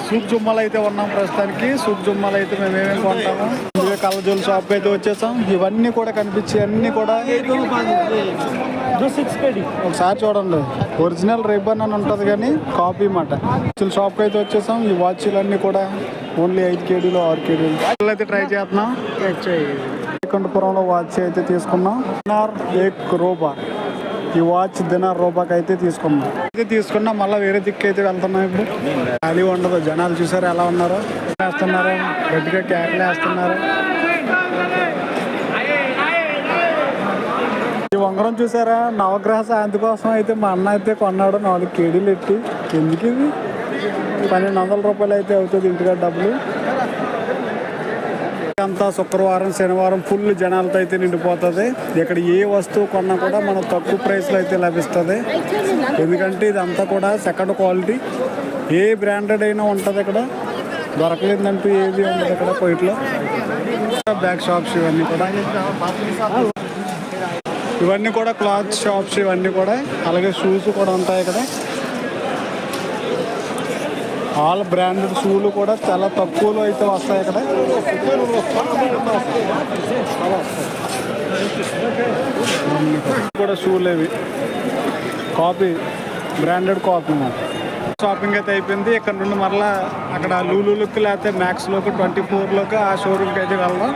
Soup జుమ్మాలు అయితే ఉన్నాం ప్రస్తుతానికి. సూప్ జుమ్మాలు అయితే మేము ఏమేమి కొంటాము. ఇదే కళ్ళజోలు షాప్ అయితే వచ్చేసాం. ఇవన్నీ కూడా కనిపించి అన్నీ కూడా ఒకసారి చూడండి. ఒరిజినల్ రిబ్బన్ అని ఉంటుంది కానీ కాపీ మాట. షాప్కి అయితే వచ్చేసాం. ఈ వాచ్లన్నీ కూడా ఓన్లీ 5 కేడీలు 6 కేడీలు అయితే ట్రై చేస్తున్నాం. వైకుంఠపురంలో వాచ్ అయితే తీసుకున్నాం. డినార్ 1 రూపా. ఈ వాచ్ డినార్ రూపాకి అయితే తీసుకున్నాం. మళ్ళీ వేరే దిక్కు అయితే వెళ్తున్నాం. ఇప్పుడు ఖాళీ ఉండదు. జనాలు చూసారు ఎలా ఉన్నారో, వేస్తున్నారు గట్టిగా క్యాట్లు వేస్తున్నారు. ఈ ఉంగరం చూసారా, నవగ్రహ శాంతి కోసం అయితే మా అన్న అయితే కొన్నాడు. 4 కేడీలు ఎట్టి. ఎందుకు ఇది 1200 రూపాయలు అయితే అవుతుంది ఇంటికాడ డబ్బులు. అంతా శుక్రవారం శనివారం ఫుల్ జనాలతో అయితే నిండిపోతుంది. ఇక్కడ ఏ వస్తువు కొన్నా కూడా మనం తక్కువ ప్రైస్లో అయితే లభిస్తుంది. ఎందుకంటే ఇదంతా కూడా సెకండ్ క్వాలిటీ. ఏ బ్రాండెడ్ అయినా ఉంటుంది. ఇక్కడ దొరకలేదంటూ ఏది ఉండదు ఇక్కడ కోయిట్లో. బ్యాగ్ షాప్స్ ఇవన్నీ కూడా క్లాత్ షాప్స్ ఇవన్నీ కూడా. అలాగే షూస్ కూడా ఉంటాయి ఇక్కడ. ఆల్ బ్రాండెడ్ షూలు కూడా చాలా తక్కువలో అయితే వస్తాయి ఇక్కడ. కూడా షూలు ఇవి కాపీ, బ్రాండెడ్ కాపీ. షాపింగ్ అయితే అయిపోయింది. ఇక్కడ నుండి మరలా అక్కడ లూలుకి లేకపోతే మ్యాక్స్లోకి 24లోకి ఆ షోరూమ్కి అయితే వెళ్దాం.